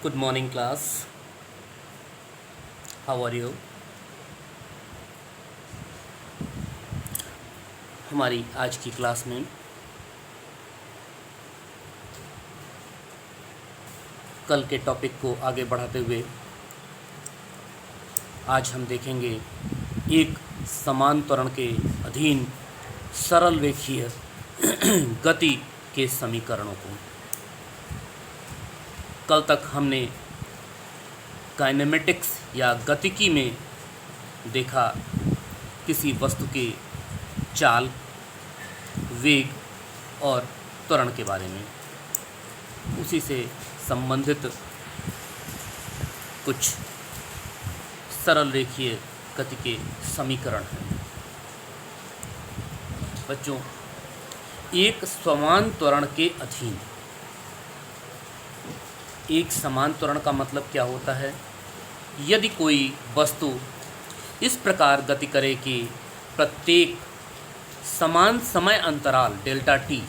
Good morning, class. How are you? हमारी आज की क्लास में कल के टॉपिक को आगे बढ़ाते हुए आज हम देखेंगे एक समान त्वरण के अधीन सरल रेखीय गति के समीकरणों को। कल तक हमने काइनेमेटिक्स या गतिकी में देखा किसी वस्तु के चाल, वेग और त्वरण के बारे में। उसी से संबंधित कुछ सरल रेखीय गति के समीकरण हैं। बच्चों, एक समान त्वरण के अधीन, एक समान त्वरण का मतलब क्या होता है? यदि कोई वस्तु इस प्रकार गति करे कि प्रत्येक समान समय अंतराल डेल्टा टी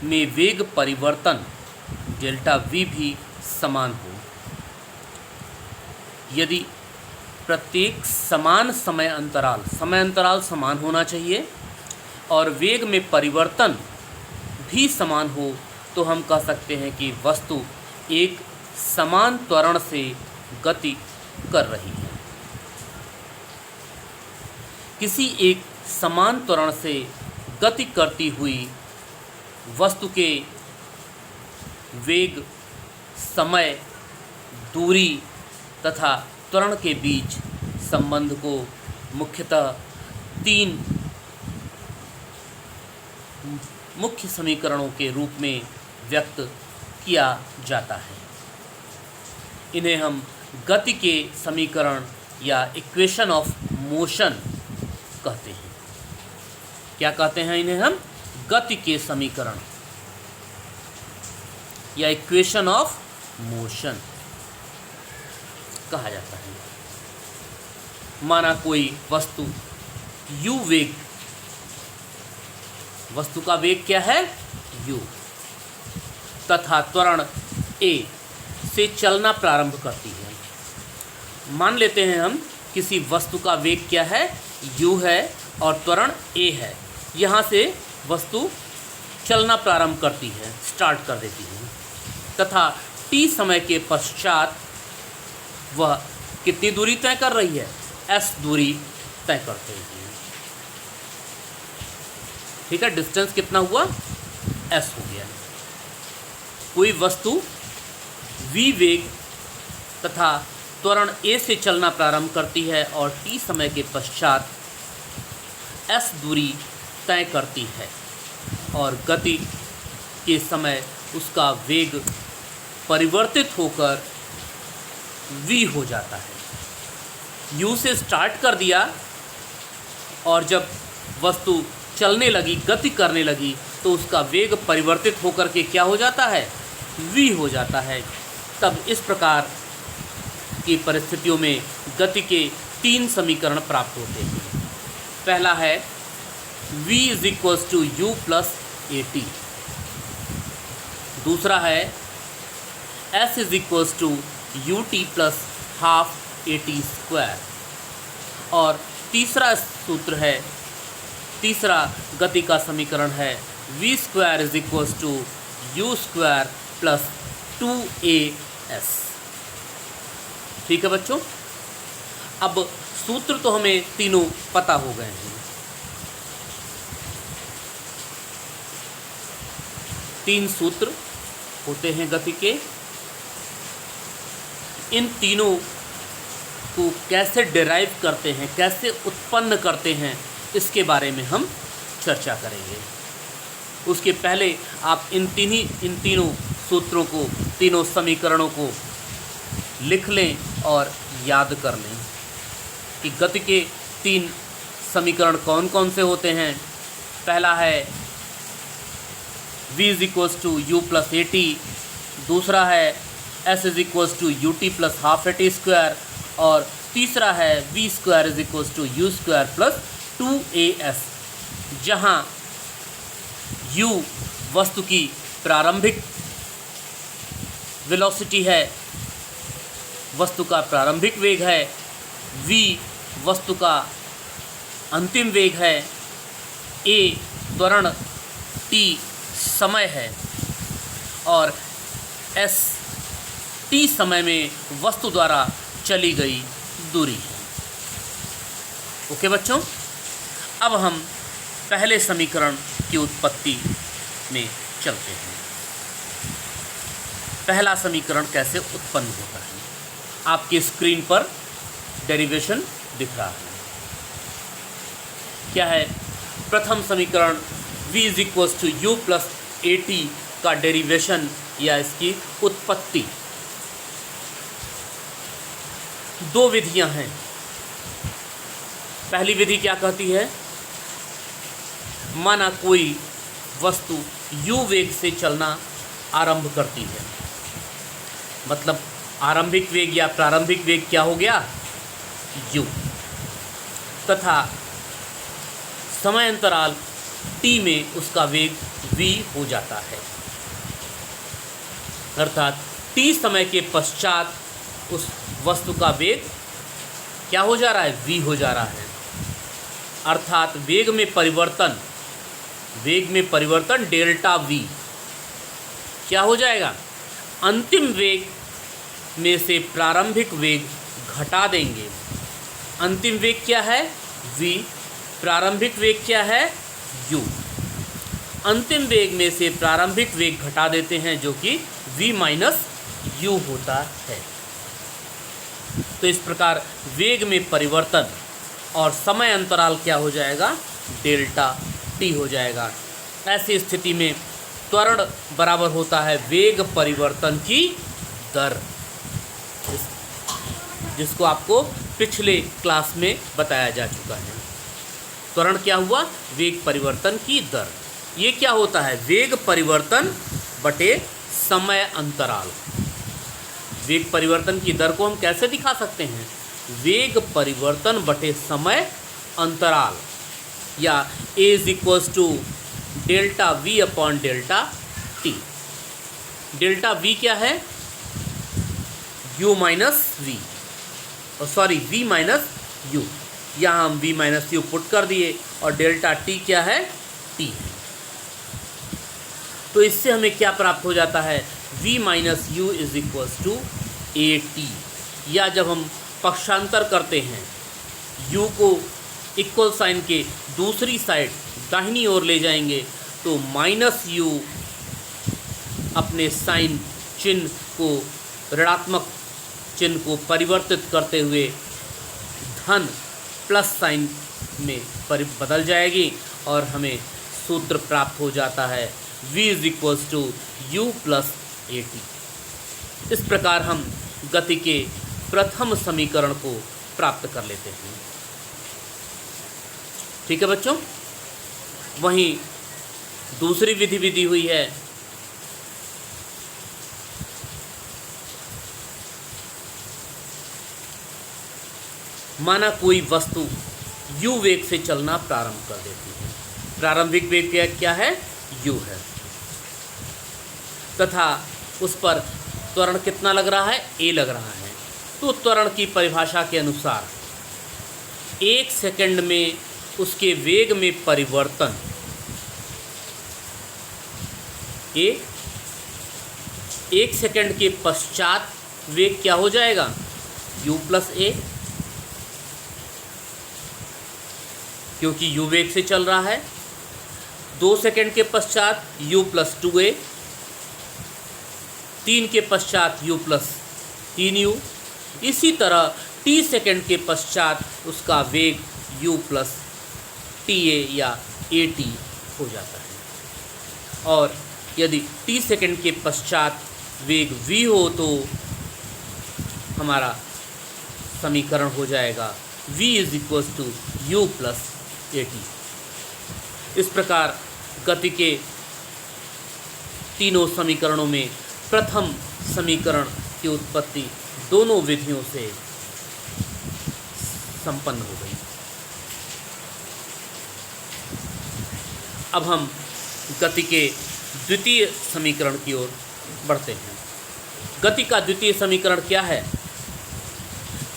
में वेग परिवर्तन डेल्टा वी भी समान हो। यदि प्रत्येक समान समय अंतराल समान होना चाहिए और वेग में परिवर्तन भी समान हो, तो हम कह सकते हैं कि वस्तु एक समान त्वरण से गति कर रही है। किसी एक समान त्वरण से गति करती हुई वस्तु के वेग, समय, दूरी तथा त्वरण के बीच संबंध को मुख्यतः तीन मुख्य समीकरणों के रूप में व्यक्त किया जाता है। इन्हें हम गति के समीकरण या इक्वेशन ऑफ मोशन कहते हैं। क्या कहते हैं इन्हें? हम गति के समीकरण या इक्वेशन ऑफ मोशन कहा जाता है। माना कोई वस्तु u वेग, वस्तु का वेग क्या है? u, तथा त्वरण a से चलना प्रारंभ करती है। मान लेते हैं हम किसी वस्तु का वेग क्या है? u है और त्वरण a है। यहाँ से वस्तु चलना प्रारंभ करती है, स्टार्ट कर देती है, तथा t समय के पश्चात वह कितनी दूरी तय कर रही है? s दूरी तय करते हैं। ठीक है, डिस्टेंस कितना हुआ? s हो गया। कोई वस्तु v वेग तथा त्वरण a से चलना प्रारंभ करती है और t समय के पश्चात s दूरी तय करती है और गति के समय उसका वेग परिवर्तित होकर v हो जाता है। u से स्टार्ट कर दिया और जब वस्तु चलने लगी, गति करने लगी, तो उसका वेग परिवर्तित होकर के क्या हो जाता है? v हो जाता है। तब इस प्रकार की परिस्थितियों में गति के तीन समीकरण प्राप्त होते हैं। पहला है v = u + at। दूसरा है s = ut + ½ at²। और तीसरा गति का समीकरण है v² = u² + 2as। ठीक है बच्चों, अब सूत्र तो हमें तीनों पता हो गए हैं। तीन सूत्र होते हैं गति के। इन तीनों को कैसे डिराइव करते हैं, कैसे उत्पन्न करते हैं, इसके बारे में हम चर्चा करेंगे। उसके पहले आप इन तीनों सूत्रों को, तीनों समीकरणों को लिख लें और याद कर लें कि गति के तीन समीकरण कौन कौन से होते हैं। पहला है v = u + at। दूसरा है s = ut + ½ at²। और तीसरा है v² = u² + 2as, जहाँ u वस्तु की प्रारंभिक वेलोसिटी है, वस्तु का प्रारंभिक वेग है, v वस्तु का अंतिम वेग है, a त्वरण t समय है और s t समय में वस्तु द्वारा चली गई दूरी है। ओके बच्चों, अब हम पहले समीकरण की उत्पत्ति में चलते हैं। पहला समीकरण कैसे उत्पन्न होता है, आपकी स्क्रीन पर डेरिवेशन दिख रहा है। क्या है? प्रथम समीकरण v is equals to you plus A T का डेरिवेशन या इसकी उत्पत्ति। दो विधियां हैं। पहली विधि क्या कहती है? माना कोई वस्तु u वेग से चलना आरंभ करती है, मतलब आरंभिक वेग या प्रारंभिक वेग क्या हो गया? u, तथा समय अंतराल t में उसका वेग v हो जाता है। अर्थात t समय के पश्चात उस वस्तु का वेग क्या हो जा रहा है? v हो जा रहा है। अर्थात वेग में परिवर्तन डेल्टा v क्या हो जाएगा? अंतिम वेग में से प्रारंभिक वेग घटा देंगे। अंतिम वेग क्या है? v, प्रारंभिक वेग क्या है? u। अंतिम वेग में से प्रारंभिक वेग घटा देते हैं जो कि v माइनस u होता है। तो इस प्रकार वेग में परिवर्तन और समय अंतराल क्या हो जाएगा? डेल्टा t हो जाएगा। ऐसी स्थिति में त्वरण बराबर होता है वेग परिवर्तन की दर, जिसको आपको पिछले क्लास में बताया जा चुका है। त्वरण क्या हुआ? वेग परिवर्तन की दर। ये क्या होता है? वेग परिवर्तन बटे समय अंतराल। वेग परिवर्तन की दर को हम कैसे दिखा सकते हैं? वेग परिवर्तन बटे समय अंतराल, या a is equals to delta v upon delta t। Delta v क्या है? u minus v, sorry v minus u। यहाँ हम v माइनस u पुट कर दिए और डेल्टा t क्या है? t है। तो इससे हमें क्या प्राप्त हो जाता है? v minus u is equals to a t. या जब हम पक्षांतर करते हैं, u को इक्वल साइन के दूसरी साइड दाहिनी ओर ले जाएंगे तो माइनस u अपने साइन चिन्ह को, ऋणात्मक चिन्ह को परिवर्तित करते हुए धन प्लस साइन में बदल जाएगी और हमें सूत्र प्राप्त हो जाता है v is equals to you plus A t. इस प्रकार हम गति के प्रथम समीकरण को प्राप्त कर लेते हैं। ठीक है बच्चों, वहीं दूसरी विधि भी दी हुई है। माना कोई वस्तु u वेग से चलना प्रारंभ कर देती है। प्रारंभिक वेग क्या है? u है, तथा उस पर त्वरण कितना लग रहा है? a लग रहा है। तो त्वरण की परिभाषा के अनुसार 1 सेकंड में उसके वेग में परिवर्तन एक सेकंड के पश्चात वेग क्या हो जाएगा? u प्लस a, क्योंकि u वेग से चल रहा है। 2 सेकंड के पश्चात u प्लस 2a, 3 के पश्चात u प्लस 3u। इसी तरह t सेकंड के पश्चात उसका वेग u प्लस ta या at हो जाता है। और यदि t सेकंड के पश्चात वेग v हो तो हमारा समीकरण हो जाएगा v is equals to you plus A t. इस प्रकार गति के तीनों समीकरणों में प्रथम समीकरण की उत्पत्ति दोनों विधियों से संपन्न हो गई। अब हम गति के द्वितीय समीकरण की ओर बढ़ते हैं। गति का द्वितीय समीकरण क्या है?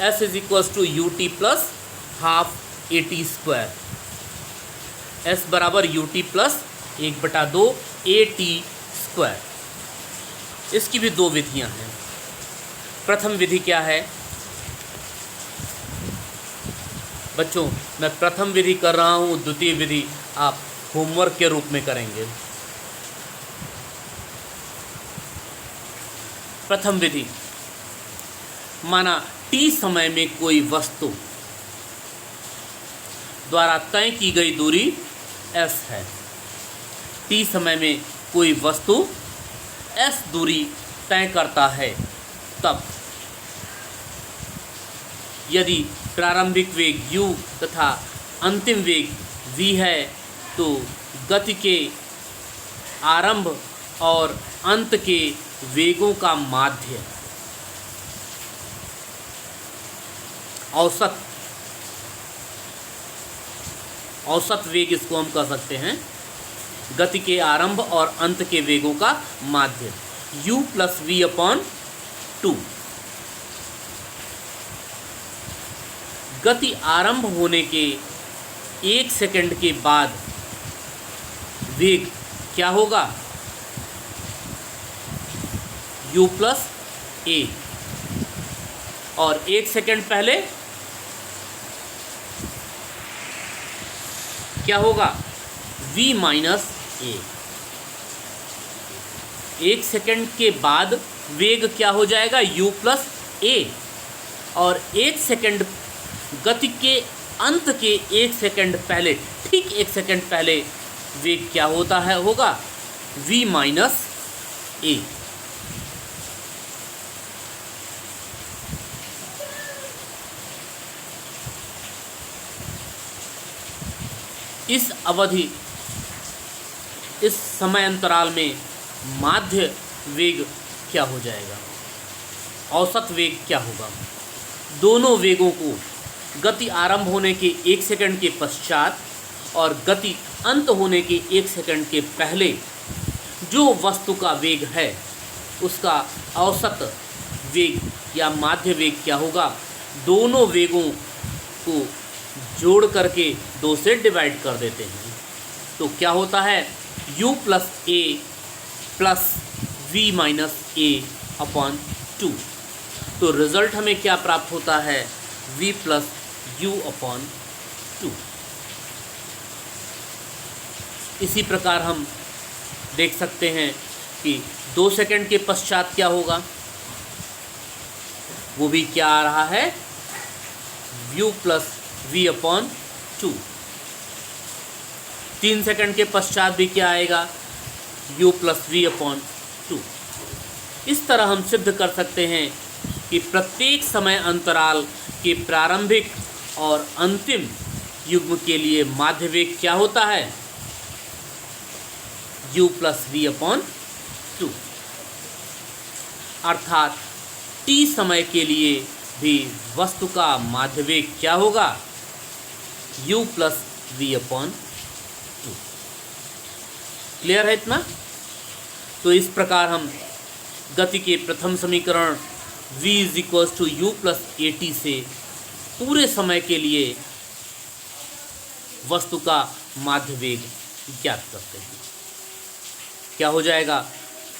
s is equals to u t plus half a t square. s बराबर u t plus 1/2 a t square. इसकी भी दो विधियां हैं। प्रथम विधि क्या है बच्चों? मैं प्रथम विधि कर रहा हूँ, द्वितीय विधि आप होमवर्क के रूप में करेंगे। प्रथम विधि, माना t समय में कोई वस्तु द्वारा तय की गई दूरी s है। t समय में कोई वस्तु s दूरी तय करता है, तब यदि प्रारंभिक वेग u तथा अंतिम वेग v है, तो गति के आरंभ और अंत के वेगों का माध्य औसत वेग, इसको हम कह सकते हैं। गति के आरंभ और अंत के वेगों का माध्य u प्लस वी अपॉन 2। गति आरंभ होने के 1 सेकंड के बाद वेग क्या होगा? u प्लस ए, और 1 सेकंड पहले क्या होगा? v माइनस ए। 1 सेकंड के बाद वेग क्या हो जाएगा? u प्लस ए, और 1 सेकंड गति के अंत के 1 सेकंड पहले, ठीक 1 सेकंड पहले वेग क्या होता है? होगा v माइनस ए। इस अवधि, इस समय अंतराल में माध्य वेग क्या हो जाएगा? औसत वेग क्या होगा? दोनों वेगों को गति आरंभ होने के 1 सेकंड के पश्चात और गति अंत होने के 1 सेकंड के पहले जो वस्तु का वेग है, उसका औसत वेग या माध्य वेग क्या होगा? दोनों वेगों को जोड़ करके 2 से डिवाइड कर देते हैं, तो क्या होता है? u plus a plus v minus a upon 2। तो रिजल्ट हमें क्या प्राप्त होता है? v plus u upon 2। इसी प्रकार हम देख सकते हैं कि 2 सेकंड के पश्चात क्या होगा? वो भी क्या आ रहा है? u plus v upon 2। 3 second के पश्चात भी क्या आएगा? u plus v upon 2। इस तरह हम सिद्ध कर सकते हैं कि प्रत्येक समय अंतराल के प्रारंभिक और अंतिम युग्म के लिए माध्य वेग क्या होता है? u plus v upon 2। अर्थात t समय के लिए भी वस्तु का माध्य वेग क्या होगा? u plus v upon 2। Clear है इतना? तो इस प्रकार हम गति के प्रथम समीकरण v is equals to you plus A t से पूरे समय के लिए वस्तु का माध्य वेग ज्ञात करते हैं। क्या हो जाएगा?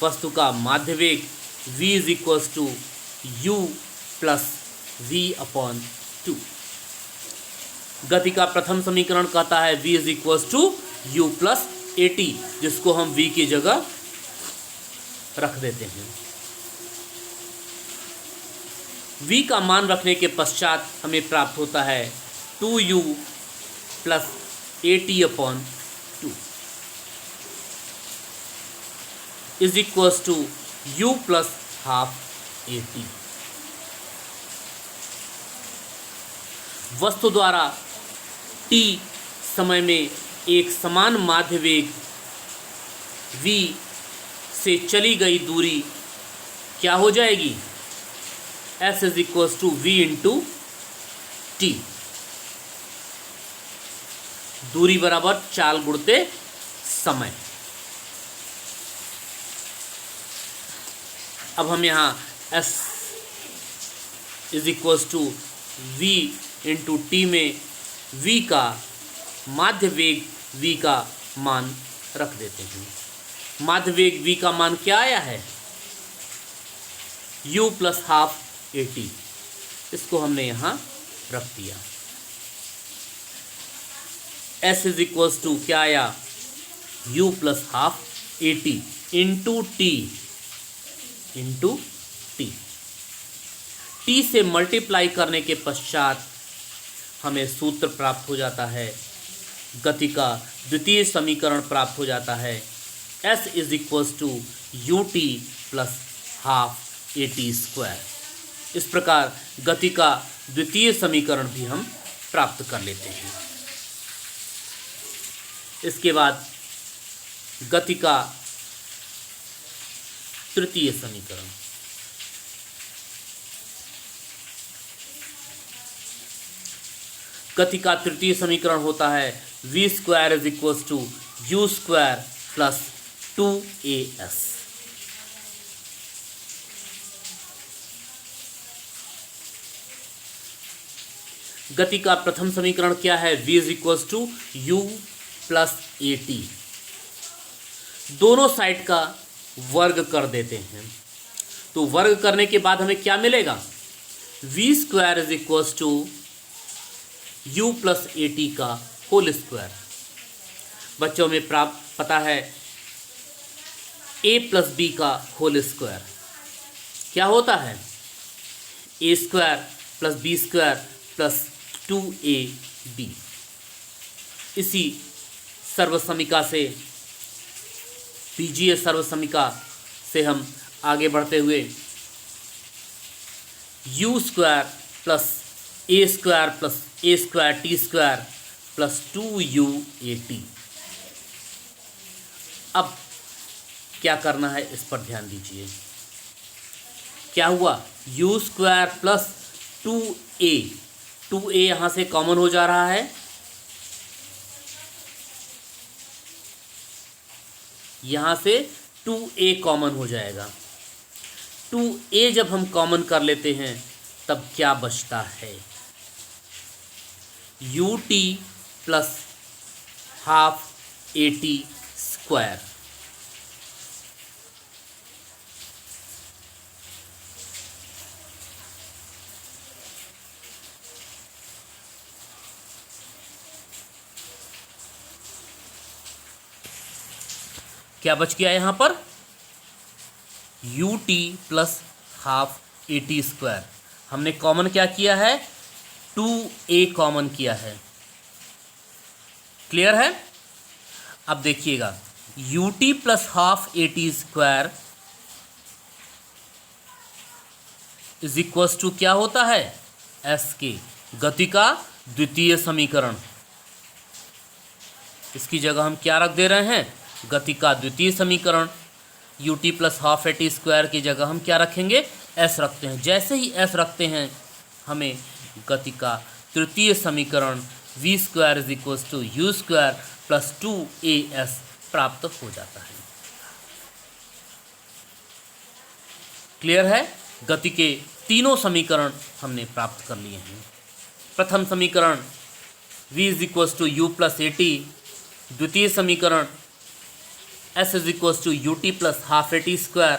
वस्तु का माध्य वेग v is equals to you plus v upon 2। गति का प्रथम समीकरण कहता है v is equals to you plus A t, जिसको हम v की जगह रख देते हैं। v का मान रखने के पश्चात हमें प्राप्त होता है 2u plus A t upon 2 is equals to you plus half a t. वस्तु द्वारा t समय में एक समान माध्य वेग v से चली गई दूरी क्या हो जाएगी? s is equals to v into t. दूरी बराबर चाल गुणते समय। अब हम यहाँ s is equals to v into t में वी का माध्य वेग वी का मान रख देते हैं। माध्य वेग वी का मान क्या आया है? u plus half a T, इसको हमने यहाँ रख दिया। s इज इक्वल्स टू क्या आया? u plus half a T into T, T से मल्टीप्लाई करने के पश्चात हमें सूत्र प्राप्त हो जाता है, गति का द्वितीय समीकरण प्राप्त हो जाता है। s is equals to u t plus half a t square. इस प्रकार गति का द्वितीय समीकरण भी हम प्राप्त कर लेते हैं। इसके बाद गति का तृतीय समीकरण, गति का तृतीय समीकरण होता है v square is equals to u square plus 2as। गति का प्रथम समीकरण क्या है? v is equals to you plus A t. दोनों साइड का वर्ग कर देते हैं, तो वर्ग करने के बाद हमें क्या मिलेगा? V square is equals to you plus A T का होल स्क्वायर। बच्चों में प्राप्त पता है a प्लस बी का होल स्क्वायर क्या होता है? A square plus B square plus 2ab। इसी सर्वसमीका से, बीजीय सर्वसमीका से हम आगे बढ़ते हुए you square plus A square plus A square T square plus 2uat। अब क्या करना है इस पर ध्यान दीजिए। क्या हुआ? You square plus 2a, 2a यहाँ से कॉमन हो जा रहा है, यहाँ से 2a कॉमन हो जाएगा। 2a जब हम कॉमन कर लेते हैं तब क्या बचता है? You t plus half a t square. क्या बच गया यहाँ पर? You t plus half a t square. हमने कॉमन क्या किया है? 2a कॉमन किया है। क्लियर है? अब देखिएगा u t plus half a t square is equals to क्या होता है? एस के, गति का द्वितीय समीकरण। इसकी जगह हम क्या रख दे रहे हैं? गति का द्वितीय समीकरण। You t plus half a t square की जगह हम क्या रखेंगे? एस रखते हैं। जैसे ही एस रखते हैं हमें गति का तृतीय समीकरण v square is equals to u square plus 2as प्राप्त हो जाता है। क्लियर है? गति के तीनों समीकरण हमने प्राप्त कर लिए हैं। प्रथम समीकरण v is equals to you plus A t, द्वितीय समीकरण s is equals to u t plus half a t square,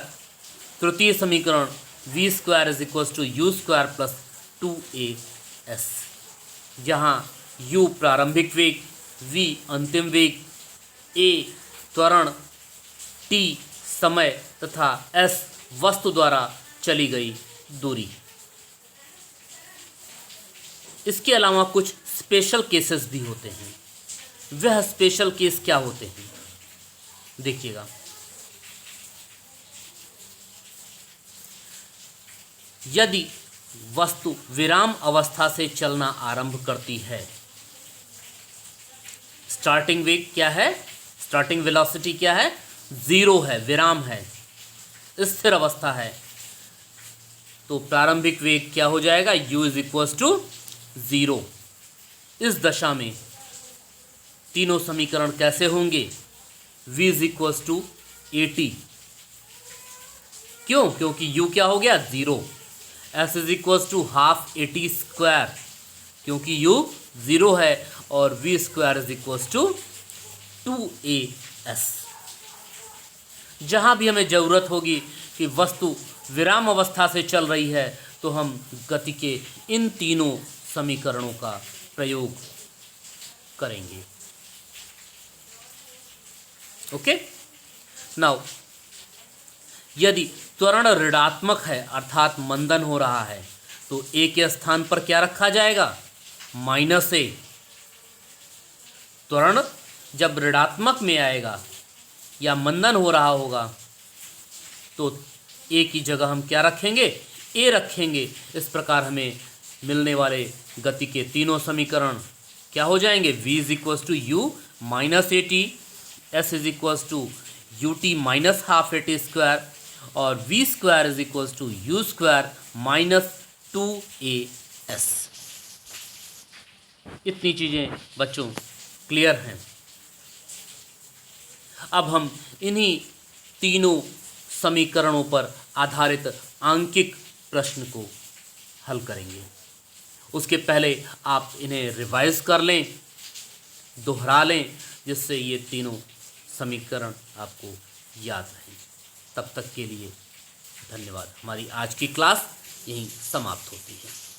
तृतीय समीकरण v square is equals to u square plus 2as, जहाँ u प्रारंभिक वेग, v अंतिम वेग, a त्वरण, t समय तथा s वस्तु द्वारा चली गई दूरी। इसके अलावा कुछ स्पेशल केसेस भी होते हैं। वह स्पेशल केस क्या होते हैं देखिएगा। यदि वस्तु विराम अवस्था से चलना आरंभ करती है, स्टार्टिंग वेग क्या है? स्टार्टिंग वेलोसिटी क्या है? 0 है, विराम है, स्थिर अवस्था है, तो प्रारंभिक वेग क्या हो जाएगा? u is equals to 0। इस दशा में तीनों समीकरण कैसे होंगे? v is equals to a t. क्यों? क्योंकि u क्या हो गया? 0। s is equal to half AT square, क्योंकि u 0 है, और v square is equal to 2as। जहाँ भी हमें ज़रूरत होगी कि वस्तु विराम अवस्था से चल रही है, तो हम गति के इन तीनों समीकरणों का प्रयोग करेंगे। ओके, नाउ यदि त्वरण ऋणात्मक है अर्थात मंदन हो रहा है, तो a के स्थान पर क्या रखा जाएगा? -a। त्वरण जब ऋणात्मक में आएगा या मंदन हो रहा होगा, तो a की जगह हम क्या रखेंगे? a रखेंगे। इस प्रकार हमें मिलने वाले गति के तीनों समीकरण क्या हो जाएंगे? v is equal to u minus AT, s is equal to UT minus half AT square, और v square is equal to u square minus 2as। इतनी चीज़ें बच्चों क्लियर हैं। अब हम इन्हीं तीनों समीकरणों पर आधारित आंकिक प्रश्न को हल करेंगे। उसके पहले आप इन्हें रिवाइज कर लें, दोहरा लें, जिससे ये तीनों समीकरण आपको याद रहें। तब तक के लिए धन्यवाद। हमारी आज की क्लास यहीं समाप्त होती है।